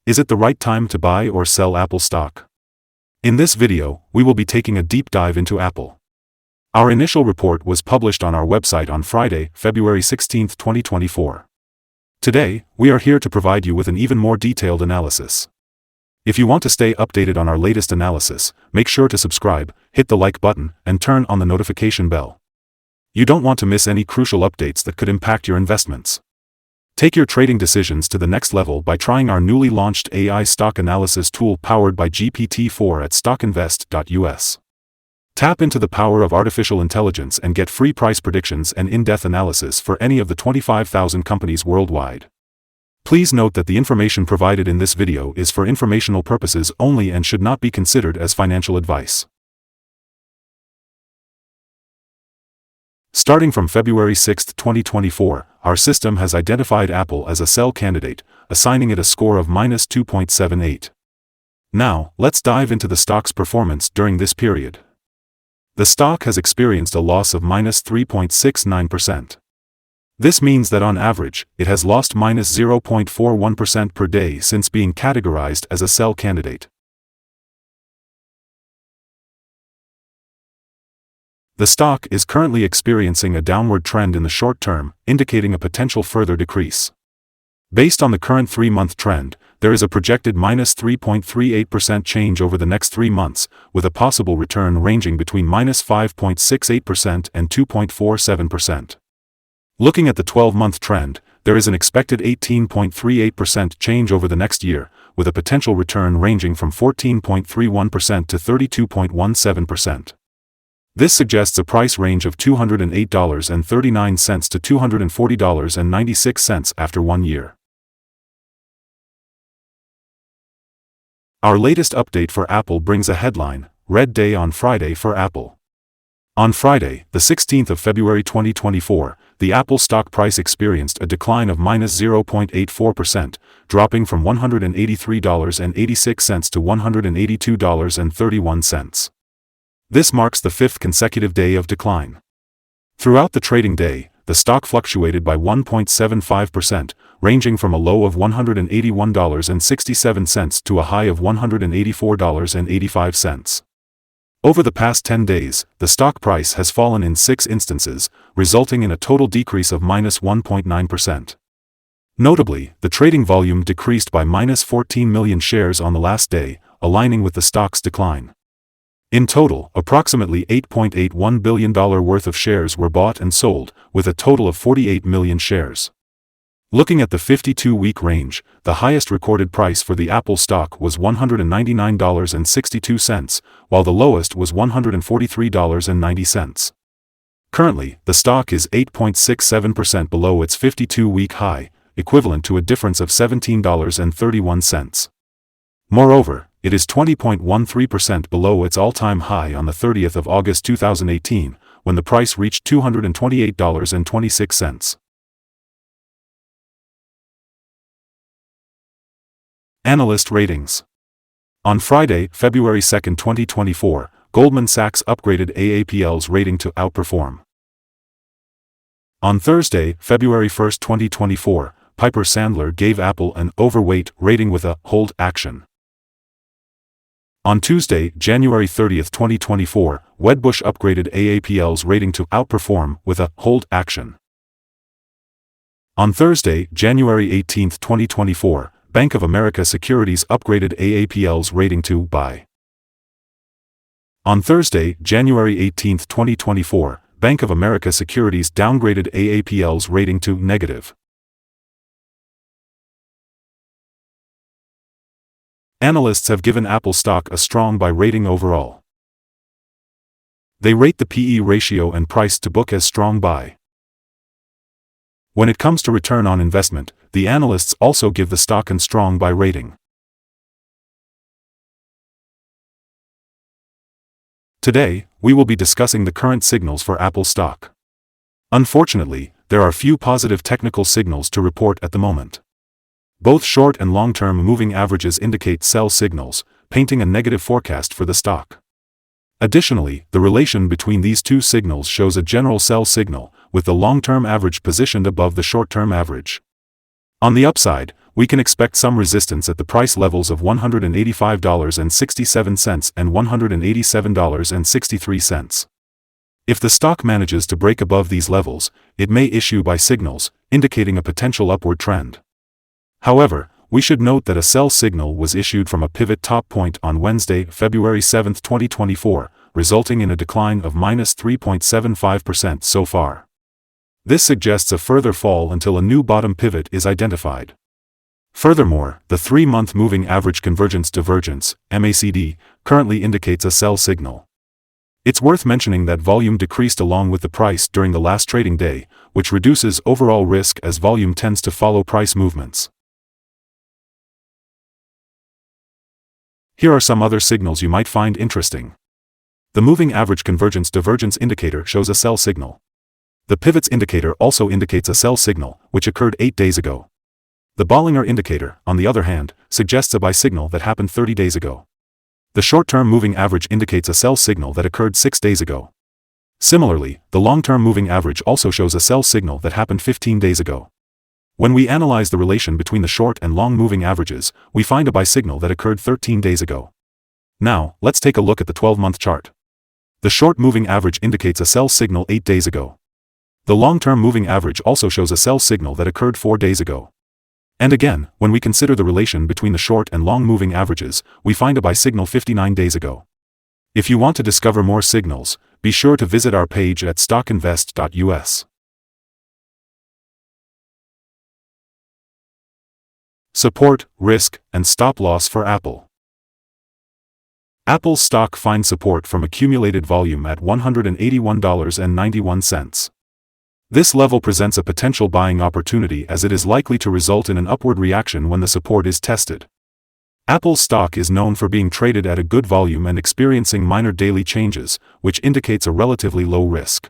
Is it the right time to buy or sell Apple stock? In this video, we will be taking a deep dive into Apple. Our initial report was published on our website on Friday, February 16, 2024. Today, we are here to provide you with an even more detailed analysis. If you want to stay updated on our latest analysis, make sure to subscribe, hit the like button, and turn on the notification bell. You don't want to miss any crucial updates that could impact your investments. Take your trading decisions to the next level by trying our newly launched AI stock analysis tool powered by GPT-4 at StockInvest.us. Tap into the power of artificial intelligence and get free price predictions and in-depth analysis for any of the 25,000 companies worldwide. Please note that the information provided in this video is for informational purposes only and should not be considered as financial advice. Starting from February 6, 2024, our system has identified Apple as a sell candidate, assigning it a score of -2.78. Now, let's dive into the stock's performance during this period. The stock has experienced a loss of -3.69%. This means that on average, it has lost -0.41% per day since being categorized as a sell candidate. The stock is currently experiencing a downward trend in the short term, indicating a potential further decrease. Based on the current 3-month trend, there is a projected -3.38% change over the next 3 months, with a possible return ranging between -5.68% and 2.47%. Looking at the 12-month trend, there is an expected 18.38% change over the next year, with a potential return ranging from 14.31% to 32.17%. This suggests a price range of $208.39 to $240.96 after 1 year. Our latest update for Apple brings a headline, Red Day on Friday for Apple. On Friday, the 16th of February 2024, the Apple stock price experienced a decline of -0.84%, dropping from $183.86 to $182.31. This marks the 5th consecutive day of decline. Throughout the trading day, the stock fluctuated by 1.75%, ranging from a low of $181.67 to a high of $184.85. Over the past 10 days, the stock price has fallen in 6 instances, resulting in a total decrease of -1.9%. Notably, the trading volume decreased by -14 million shares on the last day, aligning with the stock's decline. In total, approximately $8.81 billion worth of shares were bought and sold, with a total of 48 million shares. Looking at the 52-week range, the highest recorded price for the Apple stock was $199.62, while the lowest was $143.90. Currently, the stock is 8.67% below its 52-week high, equivalent to a difference of $17.31. Moreover, it is 20.13% below its all-time high on the 30th of August 2018, when the price reached $228.26. Analyst Ratings. On Friday, February 2, 2024, Goldman Sachs upgraded AAPL's rating to outperform. On Thursday, February 1, 2024, Piper Sandler gave Apple an overweight rating with a hold action. On Tuesday, January 30, 2024, Wedbush upgraded AAPL's rating to outperform with a hold action. On Thursday, January 18, 2024, Bank of America Securities upgraded AAPL's rating to buy. On Thursday, January 18, 2024, Bank of America Securities downgraded AAPL's rating to negative. Analysts have given Apple stock a strong buy rating overall. They rate the PE ratio and price to book as strong buy. When it comes to return on investment, the analysts also give the stock a strong buy rating. Today, we will be discussing the current signals for Apple stock. Unfortunately, there are few positive technical signals to report at the moment. Both short and long-term moving averages indicate sell signals, painting a negative forecast for the stock. Additionally, the relation between these two signals shows a general sell signal, with the long-term average positioned above the short-term average. On the upside, we can expect some resistance at the price levels of $185.67 and $187.63. If the stock manages to break above these levels, it may issue buy signals, indicating a potential upward trend. However, we should note that a sell signal was issued from a pivot top point on Wednesday, February 7, 2024, resulting in a decline of -3.75% so far. This suggests a further fall until a new bottom pivot is identified. Furthermore, the 3-month moving average convergence divergence, MACD, currently indicates a sell signal. It's worth mentioning that volume decreased along with the price during the last trading day, which reduces overall risk as volume tends to follow price movements. Here are some other signals you might find interesting. The moving average convergence divergence indicator shows a sell signal. The pivots indicator also indicates a sell signal, which occurred 8 days ago. The Bollinger indicator, on the other hand, suggests a buy signal that happened 30 days ago. The short-term moving average indicates a sell signal that occurred 6 days ago. Similarly, the long-term moving average also shows a sell signal that happened 15 days ago. When we analyze the relation between the short and long moving averages, we find a buy signal that occurred 13 days ago. Now, let's take a look at the 12-month chart. The short moving average indicates a sell signal 8 days ago. The long-term moving average also shows a sell signal that occurred 4 days ago. And again, when we consider the relation between the short and long moving averages, we find a buy signal 59 days ago. If you want to discover more signals, be sure to visit our page at StockInvest.us. Support, risk, and stop loss for Apple. Apple's stock finds support from accumulated volume at $181.91. This level presents a potential buying opportunity as it is likely to result in an upward reaction when the support is tested. Apple's stock is known for being traded at a good volume and experiencing minor daily changes, which indicates a relatively low risk.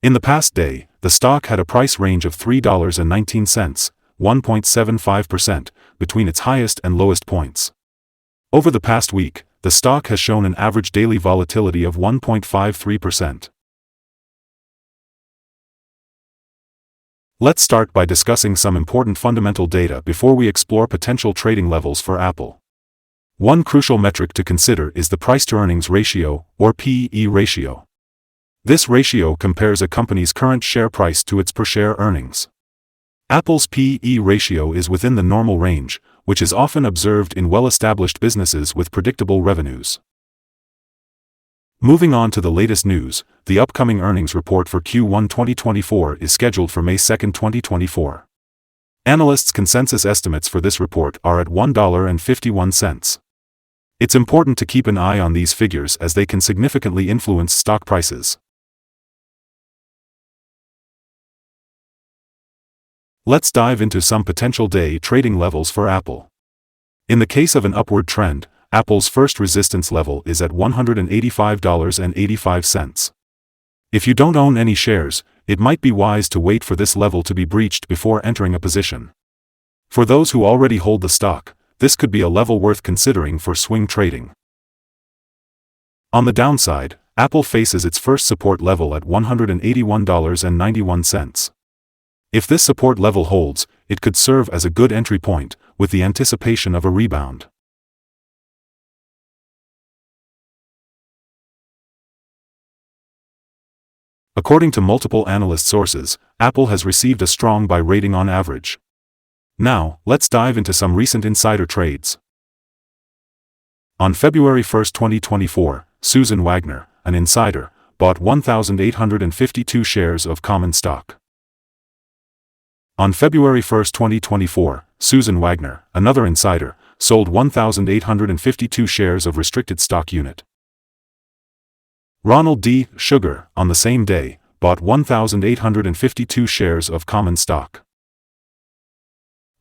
In the past day, the stock had a price range of $3.19, 1.75%, between its highest and lowest points. Over the past week, the stock has shown an average daily volatility of 1.53%. Let's start by discussing some important fundamental data before we explore potential trading levels for Apple. One crucial metric to consider is the price-to-earnings ratio, or PE ratio. This ratio compares a company's current share price to its per-share earnings. Apple's PE ratio is within the normal range, which is often observed in well-established businesses with predictable revenues. Moving on to the latest news, the upcoming earnings report for Q1 2024 is scheduled for May 2, 2024. Analysts' consensus estimates for this report are at $1.51. It's important to keep an eye on these figures as they can significantly influence stock prices. Let's dive into some potential day trading levels for Apple. In the case of an upward trend, Apple's first resistance level is at $185.85. If you don't own any shares, it might be wise to wait for this level to be breached before entering a position. For those who already hold the stock, this could be a level worth considering for swing trading. On the downside, Apple faces its first support level at $181.91. If this support level holds, it could serve as a good entry point, with the anticipation of a rebound. According to multiple analyst sources, Apple has received a strong buy rating on average. Now, let's dive into some recent insider trades. On February 1, 2024, Susan Wagner, an insider, bought 1,852 shares of common stock. On February 1, 2024, Susan Wagner, another insider, sold 1,852 shares of restricted stock unit. Ronald D. Sugar, on the same day, bought 1,852 shares of common stock.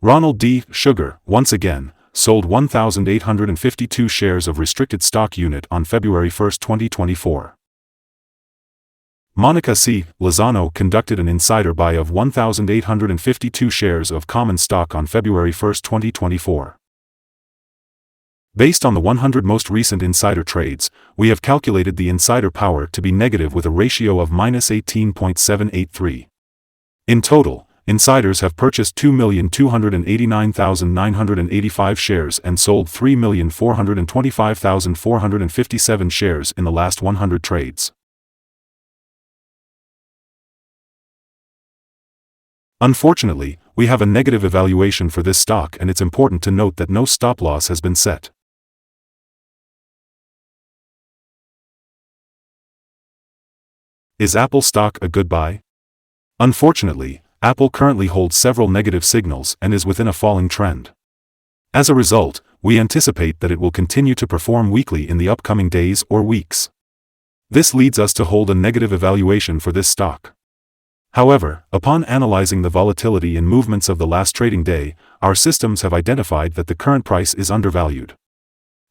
Ronald D. Sugar, once again, sold 1,852 shares of restricted stock unit on February 1, 2024. Monica C. Lozano conducted an insider buy of 1,852 shares of common stock on February 1, 2024. Based on the 100 most recent insider trades, we have calculated the insider power to be negative with a ratio of -18.783. In total, insiders have purchased 2,289,985 shares and sold 3,425,457 shares in the last 100 trades. Unfortunately, we have a negative evaluation for this stock, and it's important to note that no stop loss has been set. Is Apple stock a good buy? Unfortunately, Apple currently holds several negative signals and is within a falling trend. As a result, we anticipate that it will continue to perform weakly in the upcoming days or weeks. This leads us to hold a negative evaluation for this stock. However, upon analyzing the volatility and movements of the last trading day, our systems have identified that the current price is undervalued.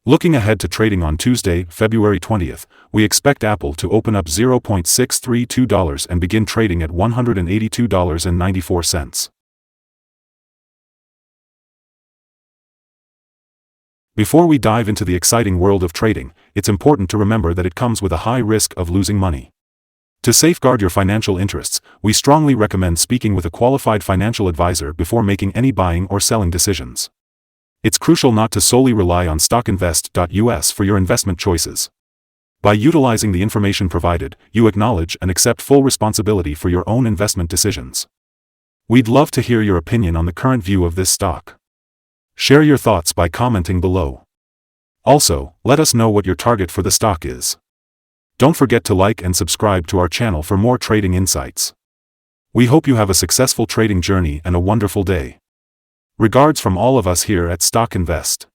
Looking ahead to trading on Tuesday, February 20th, we expect Apple to open up $0.632 and begin trading at $182.94. Before we dive into the exciting world of trading, it's important to remember that it comes with a high risk of losing money. To safeguard your financial interests, we strongly recommend speaking with a qualified financial advisor before making any buying or selling decisions. It's crucial not to solely rely on StockInvest.us for your investment choices. By utilizing the information provided, you acknowledge and accept full responsibility for your own investment decisions. We'd love to hear your opinion on the current view of this stock. Share your thoughts by commenting below. Also, let us know what your target for the stock is. Don't forget to like and subscribe to our channel for more trading insights. We hope you have a successful trading journey and a wonderful day. Regards from all of us here at StockInvest.